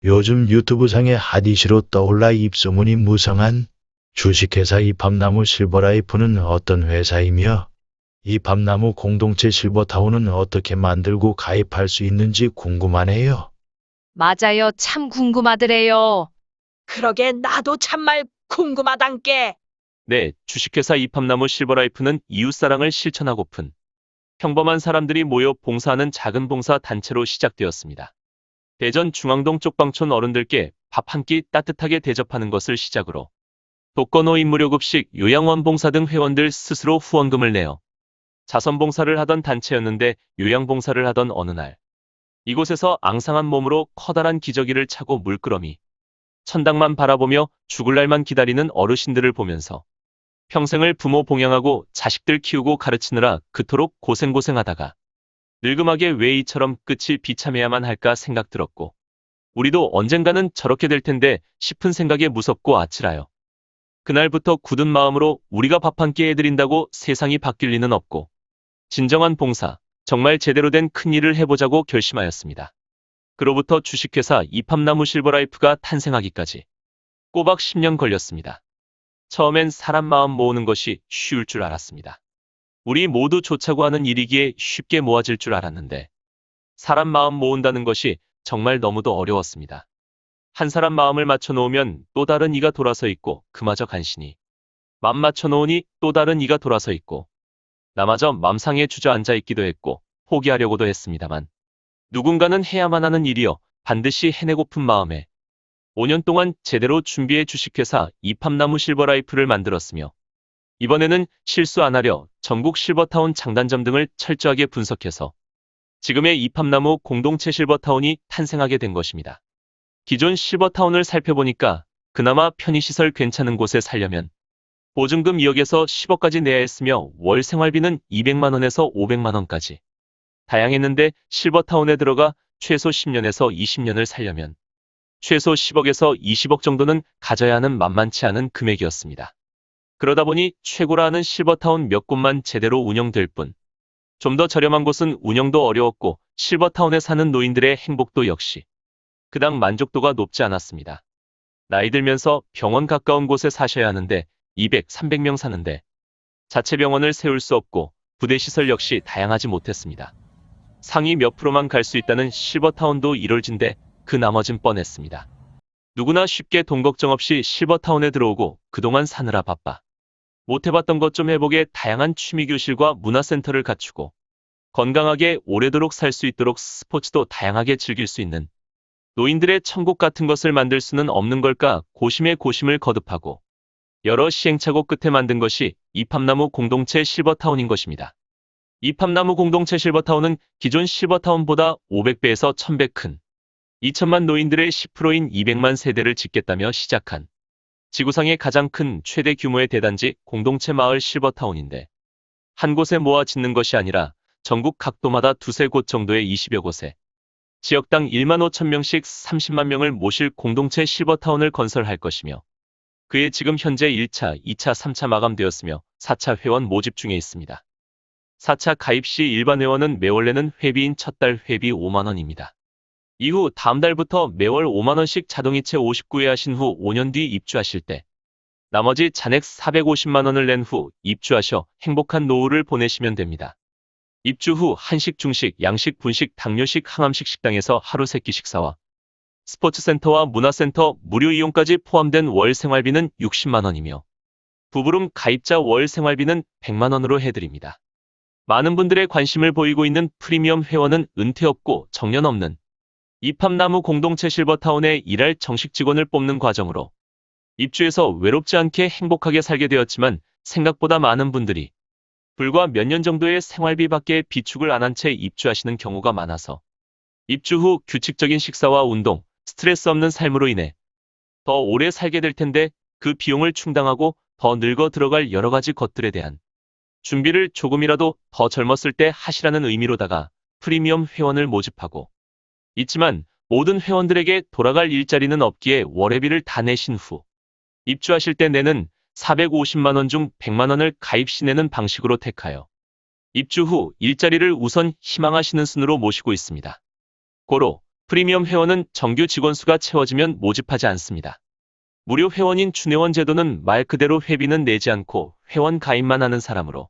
요즘 유튜브상의 핫 이슈로 떠올라 입소문이 무성한 주식회사 이팝나무 실버라이프는 어떤 회사이며 이팝나무 공동체 실버타운은 어떻게 만들고 가입할 수 있는지 궁금하네요. 맞아요. 참 궁금하더래요. 그러게 나도 참말 궁금하단께. 네, 주식회사 이팝나무 실버라이프는 이웃사랑을 실천하고픈 평범한 사람들이 모여 봉사하는 작은 봉사 단체로 시작되었습니다. 대전 중앙동 쪽방촌 어른들께 밥 한 끼 따뜻하게 대접하는 것을 시작으로 독거노인 무료급식, 요양원 봉사 등 회원들 스스로 후원금을 내어 자선봉사를 하던 단체였는데 요양봉사를 하던 어느 날 이곳에서 앙상한 몸으로 커다란 기저귀를 차고 물끄러미 천당만 바라보며 죽을 날만 기다리는 어르신들을 보면서 평생을 부모 봉양하고 자식들 키우고 가르치느라 그토록 고생하다가 늙음하게 왜 이처럼 끝이 비참해야만 할까 생각 들었고 우리도 언젠가는 저렇게 될 텐데 싶은 생각에 무섭고 아찔하여 그날부터 굳은 마음으로 우리가 밥 한 끼 해드린다고 세상이 바뀔 리는 없고 진정한 봉사, 정말 제대로 된 큰일을 해보자고 결심하였습니다. 그로부터 주식회사 이팝나무 실버라이프가 탄생하기까지 꼬박 10년 걸렸습니다. 처음엔 사람 마음 모으는 것이 쉬울 줄 알았습니다. 우리 모두 좋자고 하는 일이기에 쉽게 모아질 줄 알았는데 사람 마음 모은다는 것이 정말 너무도 어려웠습니다. 한 사람 마음을 맞춰놓으면 또 다른 이가 돌아서 있고 그마저 간신히 맘 맞춰놓으니 또 다른 이가 돌아서 있고 나마저 맘상에 주저앉아 있기도 했고 포기하려고도 했습니다만 누군가는 해야만 하는 일이여 반드시 해내고픈 마음에 5년 동안 제대로 준비해 주식회사 이팝나무 실버라이프를 만들었으며 이번에는 실수 안 하려 전국 실버타운 장단점 등을 철저하게 분석해서 지금의 이팝나무 공동체 실버타운이 탄생하게 된 것입니다. 기존 실버타운을 살펴보니까 그나마 편의시설 괜찮은 곳에 살려면 보증금 2억에서 10억까지 내야 했으며 월 생활비는 200만 원에서 500만 원까지 다양했는데 실버타운에 들어가 최소 10년에서 20년을 살려면 최소 10억에서 20억 정도는 가져야 하는 만만치 않은 금액이었습니다. 그러다 보니 최고라 하는 실버타운 몇 곳만 제대로 운영될 뿐 좀 더 저렴한 곳은 운영도 어려웠고 실버타운에 사는 노인들의 행복도 역시 그닥 만족도가 높지 않았습니다. 나이 들면서 병원 가까운 곳에 사셔야 하는데 200, 300명 사는데 자체 병원을 세울 수 없고 부대시설 역시 다양하지 못했습니다. 상위 몇 프로만 갈 수 있다는 실버타운도 이럴진데 그 나머진 뻔했습니다. 누구나 쉽게 돈 걱정 없이 실버타운에 들어오고 그동안 사느라 바빠 못 해봤던 것 좀 해보게 다양한 취미교실과 문화센터를 갖추고 건강하게 오래도록 살 수 있도록 스포츠도 다양하게 즐길 수 있는 노인들의 천국 같은 것을 만들 수는 없는 걸까 고심에 고심을 거듭하고 여러 시행착오 끝에 만든 것이 이팝나무 공동체 실버타운인 것입니다. 이팝나무 공동체 실버타운은 기존 실버타운보다 500배에서 1000배 큰 2천만 노인들의 10%인 200만 세대를 짓겠다며 시작한 지구상의 가장 큰 최대 규모의 대단지 공동체 마을 실버타운인데 한 곳에 모아 짓는 것이 아니라 전국 각도마다 두세 곳 정도의 20여 곳에 지역당 1만 5천 명씩 30만 명을 모실 공동체 실버타운을 건설할 것이며 그에 지금 현재 1차, 2차, 3차 마감되었으며 4차 회원 모집 중에 있습니다. 4차 가입 시 일반 회원은 매월 내는 회비인 첫 달 회비 5만 원입니다. 이후 다음 달부터 매월 5만 원씩 자동이체 59회 하신 후 5년 뒤 입주하실 때 나머지 잔액 450만 원을 낸 후 입주하셔 행복한 노후를 보내시면 됩니다. 입주 후 한식, 중식, 양식, 분식, 당뇨식, 항암식 식당에서 하루 3끼 식사와 스포츠센터와 문화센터 무료 이용까지 포함된 월 생활비는 60만 원이며 부부룸 가입자 월 생활비는 100만 원으로 해드립니다. 많은 분들의 관심을 보이고 있는 프리미엄 회원은 은퇴 없고 정년 없는 이팝나무 공동체 실버타운에 일할 정식 직원을 뽑는 과정으로 입주해서 외롭지 않게 행복하게 살게 되었지만 생각보다 많은 분들이 불과 몇 년 정도의 생활비밖에 비축을 안 한 채 입주하시는 경우가 많아서 입주 후 규칙적인 식사와 운동, 스트레스 없는 삶으로 인해 더 오래 살게 될 텐데 그 비용을 충당하고 더 늙어 들어갈 여러 가지 것들에 대한 준비를 조금이라도 더 젊었을 때 하시라는 의미로다가 프리미엄 회원을 모집하고 있지만 모든 회원들에게 돌아갈 일자리는 없기에 월회비를 다 내신 후 입주하실 때 내는 450만 원 중 100만 원을 가입 시 내는 방식으로 택하여 입주 후 일자리를 우선 희망하시는 순으로 모시고 있습니다. 고로 프리미엄 회원은 정규 직원 수가 채워지면 모집하지 않습니다. 무료 회원인 준회원 제도는 말 그대로 회비는 내지 않고 회원 가입만 하는 사람으로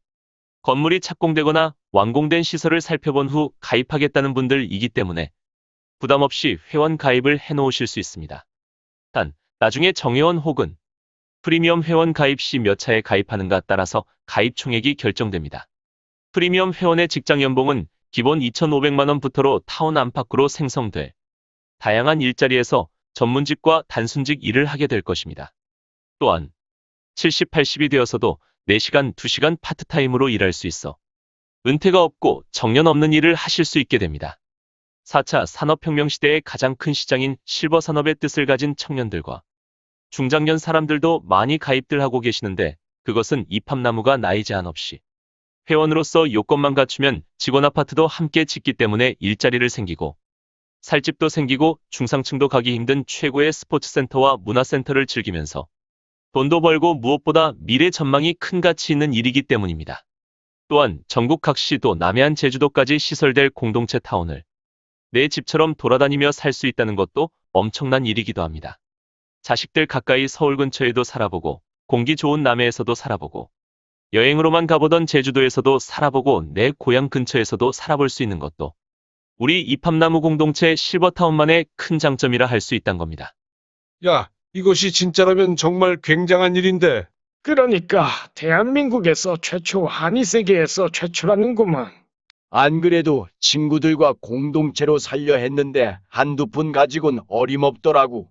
건물이 착공되거나 완공된 시설을 살펴본 후 가입하겠다는 분들이기 때문에 부담 없이 회원 가입을 해놓으실 수 있습니다. 단, 나중에 정회원 혹은 프리미엄 회원 가입 시 몇 차에 가입하는가 따라서 가입 총액이 결정됩니다. 프리미엄 회원의 직장 연봉은 기본 2,500만 원부터로 타운 안팎으로 생성돼 다양한 일자리에서 전문직과 단순직 일을 하게 될 것입니다. 또한 70, 80이 되어서도 4시간, 2시간 파트타임으로 일할 수 있어 은퇴가 없고 정년 없는 일을 하실 수 있게 됩니다. 4차 산업혁명 시대의 가장 큰 시장인 실버 산업의 뜻을 가진 청년들과 중장년 사람들도 많이 가입들 하고 계시는데 그것은 입합나무가 나이 제한 없이 회원으로서 요건만 갖추면 직원 아파트도 함께 짓기 때문에 일자리를 생기고 살 집도 생기고 중상층도 가기 힘든 최고의 스포츠센터와 문화센터를 즐기면서 돈도 벌고 무엇보다 미래 전망이 큰 가치 있는 일이기 때문입니다. 또한 전국 각 시도 남해안 제주도까지 시설될 공동체 타운을 내 집처럼 돌아다니며 살 수 있다는 것도 엄청난 일이기도 합니다. 자식들 가까이 서울 근처에도 살아보고 공기 좋은 남해에서도 살아보고 여행으로만 가보던 제주도에서도 살아보고 내 고향 근처에서도 살아볼 수 있는 것도 우리 입합나무 공동체 실버타운만의 큰 장점이라 할 수 있단 겁니다. 야, 이것이 진짜라면 정말 굉장한 일인데. 그러니까 대한민국에서 최초, 아니 세계에서 최초라는구만. 안 그래도 친구들과 공동체로 살려 했는데 한두 푼 가지고는 어림없더라고.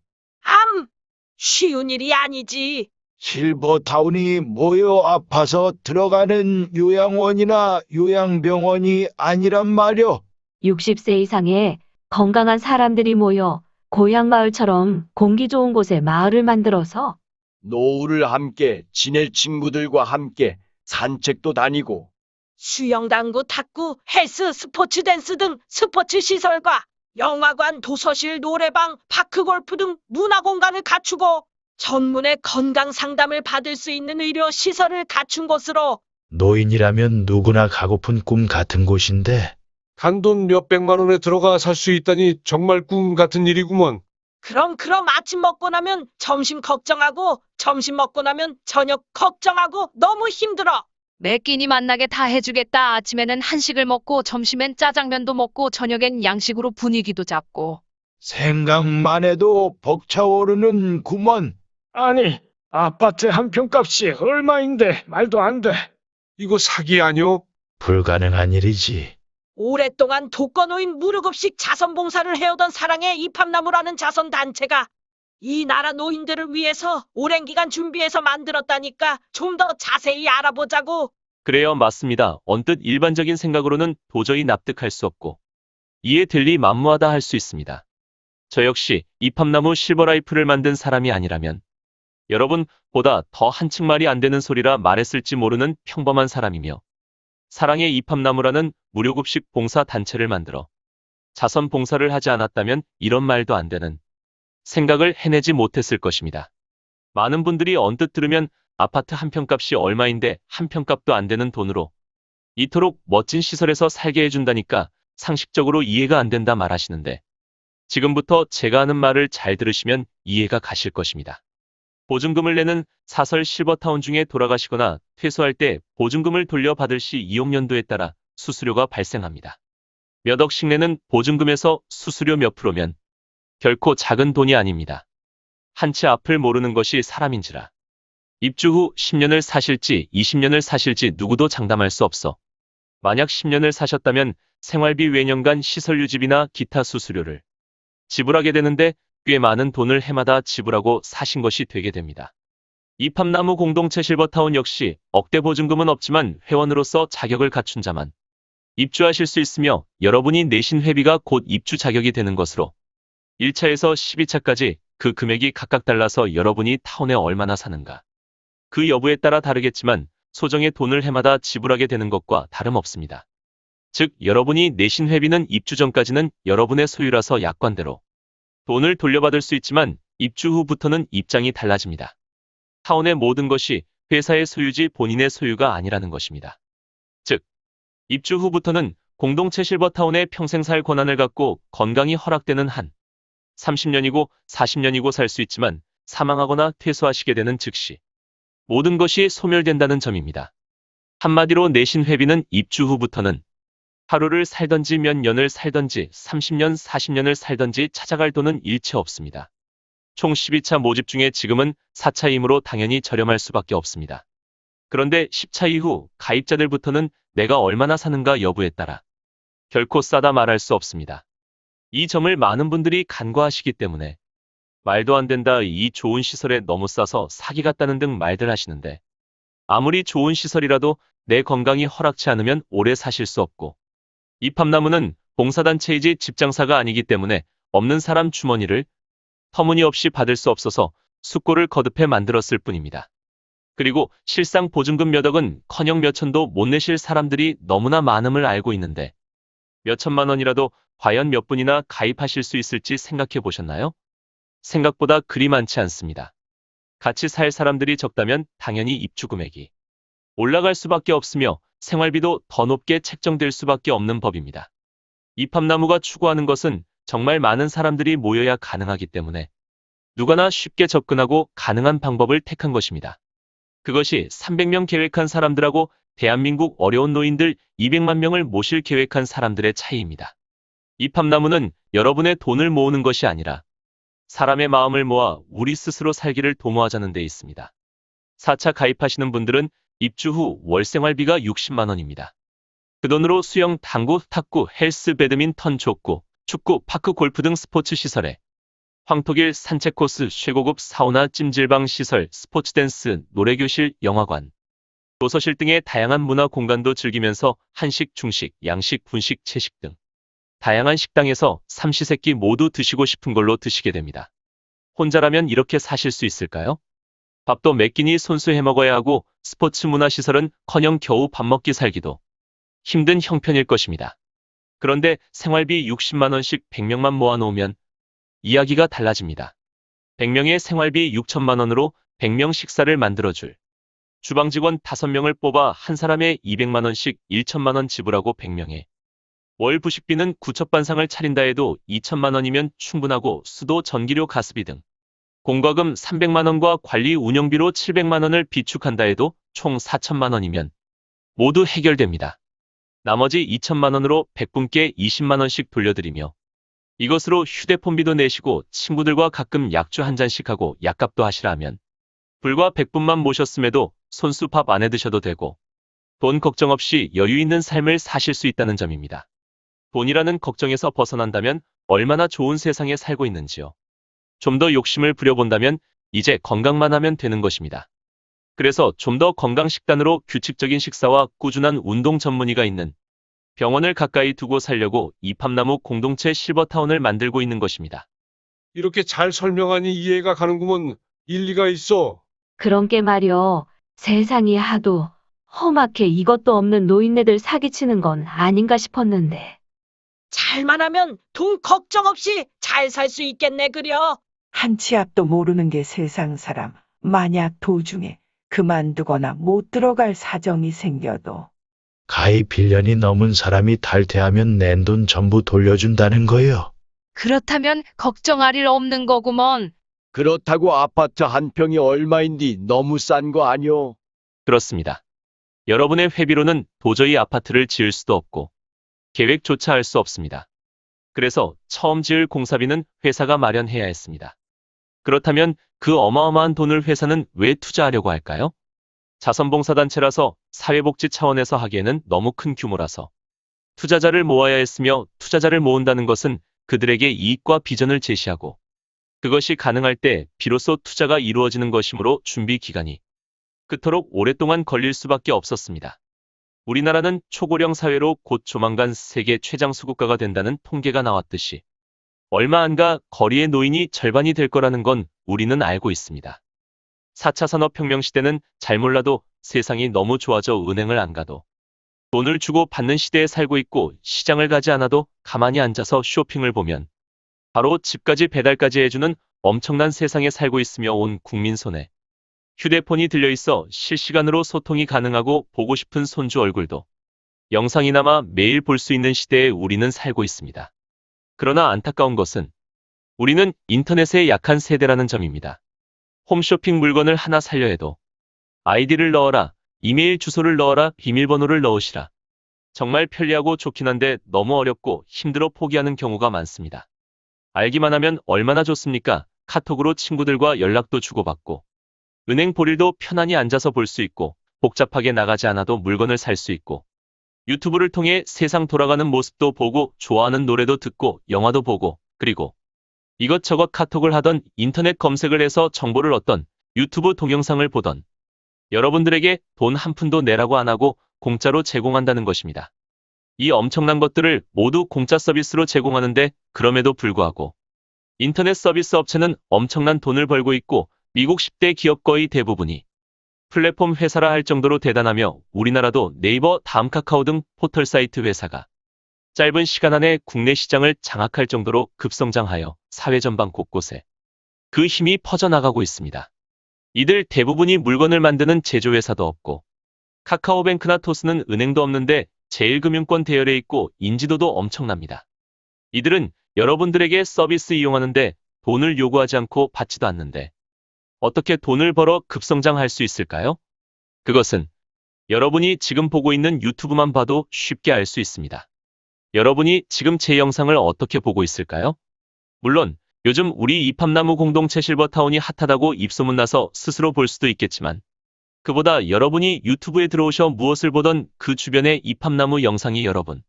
쉬운 일이 아니지. 실버타운이 모여 아파서 들어가는 요양원이나 요양병원이 아니란 말이오. 60세 이상의 건강한 사람들이 모여 고향 마을처럼 공기 좋은 곳에 마을을 만들어서 노후를 함께 지낼 친구들과 함께 산책도 다니고 수영, 당구, 탁구, 헬스, 스포츠 댄스 등 스포츠 시설과 영화관, 도서실, 노래방, 파크 골프 등 문화 공간을 갖추고 전문의 건강 상담을 받을 수 있는 의료 시설을 갖춘 곳으로 노인이라면 누구나 가고픈 꿈 같은 곳인데 단돈 몇백만 원에 들어가 살 수 있다니 정말 꿈 같은 일이구먼. 그럼 아침 먹고 나면 점심 걱정하고 점심 먹고 나면 저녁 걱정하고 너무 힘들어. 매 끼니 만나게 다 해주겠다. 아침에는 한식을 먹고 점심엔 짜장면도 먹고 저녁엔 양식으로 분위기도 잡고. 생각만 해도 벅차오르는 구먼. 아니, 아파트 한 평값이 얼마인데 말도 안 돼. 이거 사기 아니오? 불가능한 일이지. 오랫동안 독거노인 무료급식 자선봉사를 해오던 사랑의 입합나무라는 자선단체가 이 나라 노인들을 위해서 오랜 기간 준비해서 만들었다니까 좀 더 자세히 알아보자고. 그래요, 맞습니다. 언뜻 일반적인 생각으로는 도저히 납득할 수 없고 이해될 리 만무하다 할 수 있습니다. 저 역시 입합나무 실버라이프를 만든 사람이 아니라면 여러분보다 더 한층 말이 안 되는 소리라 말했을지 모르는 평범한 사람이며 사랑의 입합나무라는 무료급식 봉사 단체를 만들어 자선 봉사를 하지 않았다면 이런 말도 안 되는 생각을 해내지 못했을 것입니다. 많은 분들이 언뜻 들으면 아파트 한 평값이 얼마인데 한 평값도 안 되는 돈으로 이토록 멋진 시설에서 살게 해준다니까 상식적으로 이해가 안 된다 말하시는데 지금부터 제가 하는 말을 잘 들으시면 이해가 가실 것입니다. 보증금을 내는 사설 실버타운 중에 돌아가시거나 퇴소할 때 보증금을 돌려받을 시 이용연도에 따라 수수료가 발생합니다. 몇 억씩 내는 보증금에서 수수료 몇 프로면 결코 작은 돈이 아닙니다. 한 채 앞을 모르는 것이 사람인지라. 입주 후 10년을 사실지 20년을 사실지 누구도 장담할 수 없어. 만약 10년을 사셨다면 생활비 외년간 시설 유지비나 기타 수수료를 지불하게 되는데 꽤 많은 돈을 해마다 지불하고 사신 것이 되게 됩니다. 입합나무 공동체 실버타운 역시 억대 보증금은 없지만 회원으로서 자격을 갖춘 자만 입주하실 수 있으며 여러분이 내신 회비가 곧 입주 자격이 되는 것으로 1차에서 12차까지 그 금액이 각각 달라서 여러분이 타운에 얼마나 사는가 그 여부에 따라 다르겠지만 소정의 돈을 해마다 지불하게 되는 것과 다름없습니다. 즉 여러분이 내신 회비는 입주 전까지는 여러분의 소유라서 약관대로 돈을 돌려받을 수 있지만 입주 후부터는 입장이 달라집니다. 타운의 모든 것이 회사의 소유지 본인의 소유가 아니라는 것입니다. 즉, 입주 후부터는 공동체 실버타운에 평생 살 권한을 갖고 건강이 허락되는 한 30년이고 40년이고 살 수 있지만 사망하거나 퇴소하시게 되는 즉시 모든 것이 소멸된다는 점입니다. 한마디로 내신 회비는 입주 후부터는 하루를 살던지 몇 년을 살던지 30년, 40년을 살던지 찾아갈 돈은 일체 없습니다. 총 12차 모집 중에 지금은 4차이므로 당연히 저렴할 수밖에 없습니다. 그런데 10차 이후 가입자들부터는 내가 얼마나 사는가 여부에 따라 결코 싸다 말할 수 없습니다. 이 점을 많은 분들이 간과하시기 때문에 말도 안 된다, 이 좋은 시설에 너무 싸서 사기 같다는 등 말들 하시는데 아무리 좋은 시설이라도 내 건강이 허락치 않으면 오래 사실 수 없고 이팝나무는 봉사단체이지 집장사가 아니기 때문에 없는 사람 주머니를 터무니없이 받을 수 없어서 숙고를 거듭해 만들었을 뿐입니다. 그리고 실상 보증금 몇 억은커녕 몇 천도 못 내실 사람들이 너무나 많음을 알고 있는데 몇 천만 원이라도 과연 몇 분이나 가입하실 수 있을지 생각해 보셨나요? 생각보다 그리 많지 않습니다. 같이 살 사람들이 적다면 당연히 입주 금액이 올라갈 수밖에 없으며 생활비도 더 높게 책정될 수밖에 없는 법입니다. 이팝나무가 추구하는 것은 정말 많은 사람들이 모여야 가능하기 때문에 누구나 쉽게 접근하고 가능한 방법을 택한 것입니다. 그것이 300명 계획한 사람들하고 대한민국 어려운 노인들 200만 명을 모실 계획한 사람들의 차이입니다. 이팝나무는 여러분의 돈을 모으는 것이 아니라 사람의 마음을 모아 우리 스스로 살기를 도모하자는 데 있습니다. 4차 가입하시는 분들은 입주 후 월 생활비가 60만 원입니다. 그 돈으로 수영, 당구, 탁구, 헬스, 배드민턴, 족구, 축구, 파크, 골프 등 스포츠 시설에 황토길, 산책 코스, 최고급 사우나, 찜질방 시설, 스포츠 댄스, 노래교실, 영화관, 도서실 등의 다양한 문화 공간도 즐기면서 한식, 중식, 양식, 분식, 채식 등 다양한 식당에서 삼시세끼 모두 드시고 싶은 걸로 드시게 됩니다. 혼자라면 이렇게 사실 수 있을까요? 밥도 몇 끼니 손수 해먹어야 하고 스포츠 문화시설은커녕 겨우 밥 먹기 살기도 힘든 형편일 것입니다. 그런데 생활비 60만 원씩 100명만 모아놓으면 이야기가 달라집니다. 100명의 생활비 6천만 원으로 100명 식사를 만들어줄 주방 직원 5명을 뽑아 한 사람에 200만 원씩 1천만 원 지불하고 100명에 월 부식비는 구첩반상을 차린다 해도 2천만 원이면 충분하고 수도, 전기료, 가스비 등 공과금 300만 원과 관리 운영비로 700만 원을 비축한다 해도 총 4천만 원이면 모두 해결됩니다. 나머지 2천만 원으로 100분께 20만 원씩 돌려드리며 이것으로 휴대폰비도 내시고 친구들과 가끔 약주 한 잔씩 하고 약값도 하시라 하면 불과 100분만 모셨음에도 손수 밥 안 해드셔도 되고 돈 걱정 없이 여유 있는 삶을 사실 수 있다는 점입니다. 돈이라는 걱정에서 벗어난다면 얼마나 좋은 세상에 살고 있는지요. 좀 더 욕심을 부려본다면 이제 건강만 하면 되는 것입니다. 그래서 좀 더 건강식단으로 규칙적인 식사와 꾸준한 운동 전문의가 있는 병원을 가까이 두고 살려고 이팝나무 공동체 실버타운을 만들고 있는 것입니다. 이렇게 잘 설명하니 이해가 가는구먼. 일리가 있어. 그런 게 말이여. 세상이 하도 험악해 이것도 없는 노인네들 사기치는 건 아닌가 싶었는데. 잘만 하면 돈 걱정 없이 잘 살 수 있겠네 그려. 한 치 앞도 모르는 게 세상 사람. 만약 도중에 그만두거나 못 들어갈 사정이 생겨도 가입 1년이 넘은 사람이 탈퇴하면 낸 돈 전부 돌려준다는 거요. 그렇다면 걱정할 일 없는 거구먼. 그렇다고 아파트 한 평이 얼마인디 너무 싼 거 아니오? 그렇습니다. 여러분의 회비로는 도저히 아파트를 지을 수도 없고 계획조차 할 수 없습니다. 그래서 처음 지을 공사비는 회사가 마련해야 했습니다. 그렇다면 그 어마어마한 돈을 회사는 왜 투자하려고 할까요? 자선봉사단체라서 사회복지 차원에서 하기에는 너무 큰 규모라서 투자자를 모아야 했으며 투자자를 모은다는 것은 그들에게 이익과 비전을 제시하고 그것이 가능할 때 비로소 투자가 이루어지는 것이므로 준비 기간이 그토록 오랫동안 걸릴 수밖에 없었습니다. 우리나라는 초고령 사회로 곧 조만간 세계 최장수국가가 된다는 통계가 나왔듯이 얼마 안 가 거리의 노인이 절반이 될 거라는 건 우리는 알고 있습니다. 4차 산업혁명 시대는 잘 몰라도 세상이 너무 좋아져 은행을 안 가도 돈을 주고 받는 시대에 살고 있고 시장을 가지 않아도 가만히 앉아서 쇼핑을 보면 바로 집까지 배달까지 해주는 엄청난 세상에 살고 있으며 온 국민 손에 휴대폰이 들려있어 실시간으로 소통이 가능하고 보고 싶은 손주 얼굴도 영상이나마 매일 볼 수 있는 시대에 우리는 살고 있습니다. 그러나 안타까운 것은 우리는 인터넷에 약한 세대라는 점입니다. 홈쇼핑 물건을 하나 살려 해도 아이디를 넣어라, 이메일 주소를 넣어라, 비밀번호를 넣으시라. 정말 편리하고 좋긴 한데 너무 어렵고 힘들어 포기하는 경우가 많습니다. 알기만 하면 얼마나 좋습니까? 카톡으로 친구들과 연락도 주고받고 은행 볼 일도 편안히 앉아서 볼 수 있고 복잡하게 나가지 않아도 물건을 살 수 있고 유튜브를 통해 세상 돌아가는 모습도 보고 좋아하는 노래도 듣고 영화도 보고 그리고 이것저것 카톡을 하던 인터넷 검색을 해서 정보를 얻던 유튜브 동영상을 보던 여러분들에게 돈 한 푼도 내라고 안 하고 공짜로 제공한다는 것입니다. 이 엄청난 것들을 모두 공짜 서비스로 제공하는데 그럼에도 불구하고 인터넷 서비스 업체는 엄청난 돈을 벌고 있고 미국 10대 기업 거의 대부분이 플랫폼 회사라 할 정도로 대단하며 우리나라도 네이버, 다음 카카오 등 포털 사이트 회사가 짧은 시간 안에 국내 시장을 장악할 정도로 급성장하여 사회 전반 곳곳에 그 힘이 퍼져나가고 있습니다. 이들 대부분이 물건을 만드는 제조회사도 없고 카카오뱅크나 토스는 은행도 없는데 제일금융권 대열에 있고 인지도도 엄청납니다. 이들은 여러분들에게 서비스 이용하는데 돈을 요구하지 않고 받지도 않는데 어떻게 돈을 벌어 급성장할 수 있을까요? 그것은 여러분이 지금 보고 있는 유튜브만 봐도 쉽게 알 수 있습니다. 여러분이 지금 제 영상을 어떻게 보고 있을까요? 물론 요즘 우리 이팝나무 공동체 실버타운이 핫하다고 입소문나서 스스로 볼 수도 있겠지만 그보다 여러분이 유튜브에 들어오셔 무엇을 보던 그 주변의 이팝나무 영상이 여러분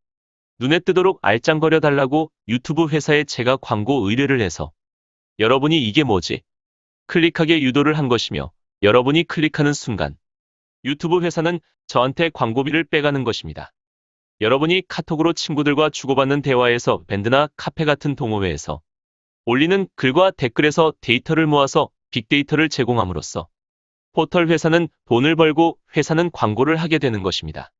눈에 뜨도록 알짱거려 달라고 유튜브 회사에 제가 광고 의뢰를 해서 여러분이 이게 뭐지? 클릭하게 유도를 한 것이며 여러분이 클릭하는 순간 유튜브 회사는 저한테 광고비를 빼가는 것입니다. 여러분이 카톡으로 친구들과 주고받는 대화에서 밴드나 카페 같은 동호회에서 올리는 글과 댓글에서 데이터를 모아서 빅데이터를 제공함으로써 포털 회사는 돈을 벌고 회사는 광고를 하게 되는 것입니다.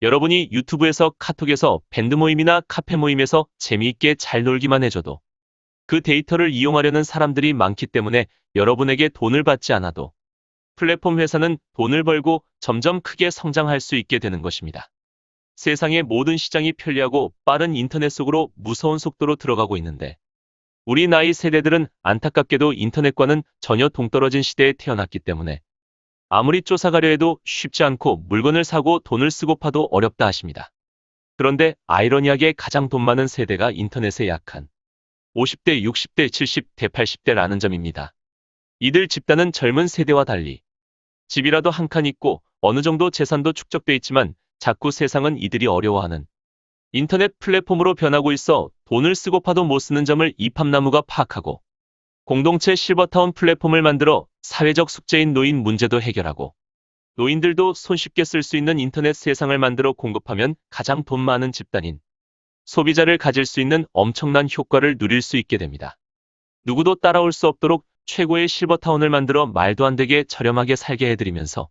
여러분이 유튜브에서 카톡에서 밴드 모임이나 카페 모임에서 재미있게 잘 놀기만 해줘도 그 데이터를 이용하려는 사람들이 많기 때문에 여러분에게 돈을 받지 않아도 플랫폼 회사는 돈을 벌고 점점 크게 성장할 수 있게 되는 것입니다. 세상의 모든 시장이 편리하고 빠른 인터넷 속으로 무서운 속도로 들어가고 있는데 우리 나이 세대들은 안타깝게도 인터넷과는 전혀 동떨어진 시대에 태어났기 때문에 아무리 쫓아가려 해도 쉽지 않고 물건을 사고 돈을 쓰고 파도 어렵다 하십니다. 그런데 아이러니하게 가장 돈 많은 세대가 인터넷에 약한 50대, 60대, 70대, 80대라는 점입니다. 이들 집단은 젊은 세대와 달리 집이라도 한 칸 있고 어느 정도 재산도 축적돼 있지만 자꾸 세상은 이들이 어려워하는 인터넷 플랫폼으로 변하고 있어 돈을 쓰고 파도 못 쓰는 점을 이팝나무가 파악하고 공동체 실버타운 플랫폼을 만들어 사회적 숙제인 노인 문제도 해결하고 노인들도 손쉽게 쓸 수 있는 인터넷 세상을 만들어 공급하면 가장 돈 많은 집단인 소비자를 가질 수 있는 엄청난 효과를 누릴 수 있게 됩니다. 누구도 따라올 수 없도록 최고의 실버타운을 만들어 말도 안 되게 저렴하게 살게 해드리면서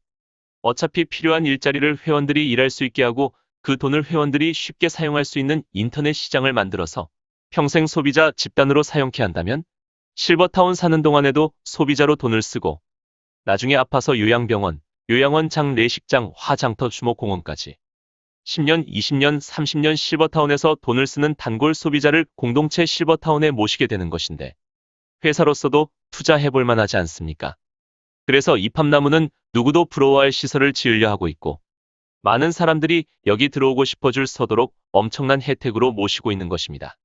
어차피 필요한 일자리를 회원들이 일할 수 있게 하고 그 돈을 회원들이 쉽게 사용할 수 있는 인터넷 시장을 만들어서 평생 소비자 집단으로 사용케 한다면 실버타운 사는 동안에도 소비자로 돈을 쓰고 나중에 아파서 요양병원, 요양원장, 내식장, 화장터, 주목공원까지 10년, 20년, 30년 실버타운에서 돈을 쓰는 단골 소비자를 공동체 실버타운에 모시게 되는 것인데 회사로서도 투자해볼 만하지 않습니까? 그래서 이팝나무는 누구도 부러워할 시설을 지으려 하고 있고 많은 사람들이 여기 들어오고 싶어 줄 서도록 엄청난 혜택으로 모시고 있는 것입니다.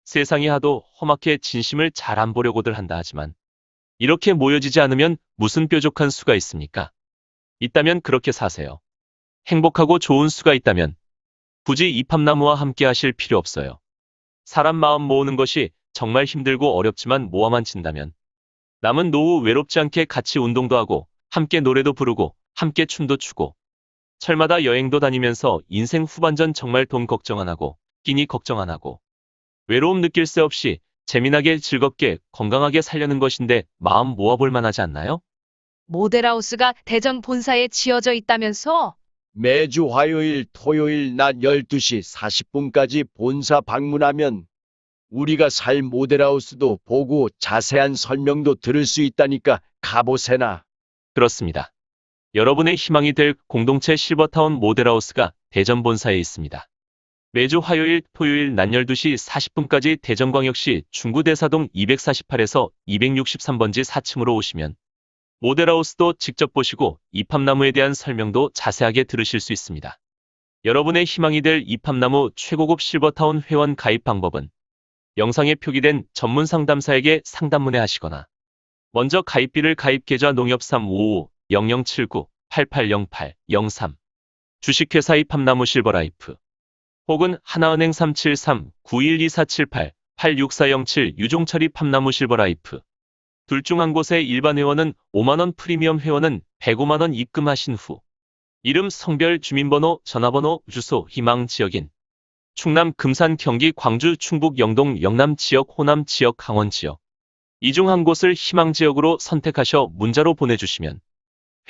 세상이 하도 험악해 진심을 잘 안 보려고들 한다 하지만 이렇게 모여지지 않으면 무슨 뾰족한 수가 있습니까? 있다면 그렇게 사세요. 행복하고 좋은 수가 있다면 굳이 이팝나무와 함께 하실 필요 없어요. 사람 마음 모으는 것이 정말 힘들고 어렵지만 모아만 친다면 남은 노후 외롭지 않게 같이 운동도 하고 함께 노래도 부르고 함께 춤도 추고 철마다 여행도 다니면서 인생 후반전 정말 돈 걱정 안 하고 끼니 걱정 안 하고 외로움 느낄 새 없이 재미나게 즐겁게 건강하게 살려는 것인데 마음 모아볼 만하지 않나요? 모델하우스가 대전 본사에 지어져 있다면서? 매주 화요일, 토요일 낮 12시 40분까지 본사 방문하면 우리가 살 모델하우스도 보고 자세한 설명도 들을 수 있다니까 가보세나. 그렇습니다. 여러분의 희망이 될 공동체 실버타운 모델하우스가 대전 본사에 있습니다. 매주 화요일, 토요일 낮 12시 40분까지 대전광역시 중구대사동 248에서 263번지 4층으로 오시면 모델하우스도 직접 보시고 이팝나무에 대한 설명도 자세하게 들으실 수 있습니다. 여러분의 희망이 될 이팝나무 최고급 실버타운 회원 가입 방법은 영상에 표기된 전문 상담사에게 상담 문의하시거나 먼저 가입비를 가입계좌 농협 355-0079-8808-03 주식회사 이팝나무 실버라이프 혹은 하나은행 373-912478-86407 유종철이 팝나무 실버라이프 둘 중 한 곳의 일반 회원은 5만원, 프리미엄 회원은 105만원 입금하신 후 이름, 성별, 주민번호, 전화번호, 주소, 희망 지역인 충남, 금산, 경기, 광주, 충북, 영동, 영남 지역, 호남 지역, 강원 지역 이 중 한 곳을 희망 지역으로 선택하셔 문자로 보내주시면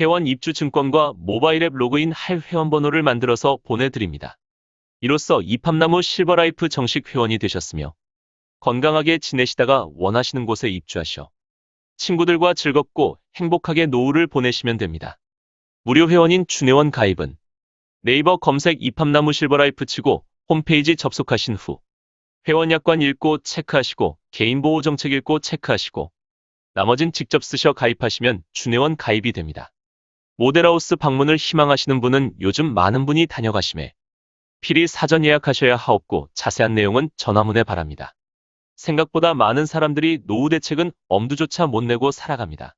회원 입주 증권과 모바일 앱 로그인 할 회원번호를 만들어서 보내드립니다. 이로써 이팝나무 실버라이프 정식 회원이 되셨으며 건강하게 지내시다가 원하시는 곳에 입주하셔 친구들과 즐겁고 행복하게 노후를 보내시면 됩니다. 무료 회원인 준회원 가입은 네이버 검색 이팝나무 실버라이프 치고 홈페이지 접속하신 후 회원 약관 읽고 체크하시고 개인보호 정책 읽고 체크하시고 나머진 직접 쓰셔 가입하시면 준회원 가입이 됩니다. 모델하우스 방문을 희망하시는 분은 요즘 많은 분이 다녀가심에 필히 사전 예약하셔야 하옵고 자세한 내용은 전화문에 바랍니다. 생각보다 많은 사람들이 노후 대책은 엄두조차 못 내고 살아갑니다.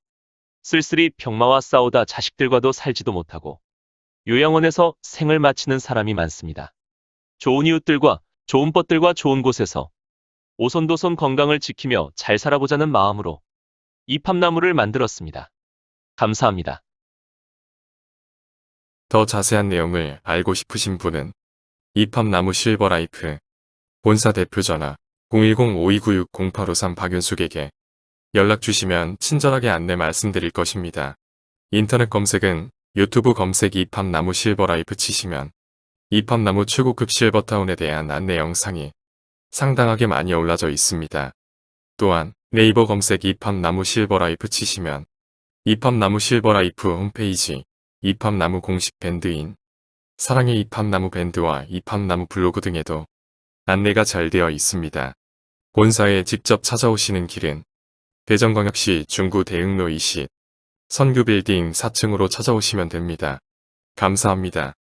쓸쓸히 병마와 싸우다 자식들과도 살지도 못하고 요양원에서 생을 마치는 사람이 많습니다. 좋은 이웃들과 좋은 벗들과 좋은 곳에서 오손도손 건강을 지키며 잘 살아보자는 마음으로 이팝나무를 만들었습니다. 감사합니다. 더 자세한 내용을 알고 싶으신 분은 이팝나무 실버라이프 본사 대표 전화 010-5296-0853 박윤숙에게 연락 주시면 친절하게 안내 말씀드릴 것입니다. 인터넷 검색은 유튜브 검색 이팝나무 실버라이프 치시면 이팝나무 최고급 실버타운에 대한 안내 영상이 상당하게 많이 올라져 있습니다. 또한 네이버 검색 이팝나무 실버라이프 치시면 이팝나무 실버라이프 홈페이지, 이팝나무 공식 밴드인 사랑의 이팝나무 밴드와 이팝나무 블로그 등에도 안내가 잘 되어 있습니다. 본사에 직접 찾아오시는 길은 대전광역시 중구 대흥로 20 선규빌딩 4층으로 찾아오시면 됩니다. 감사합니다.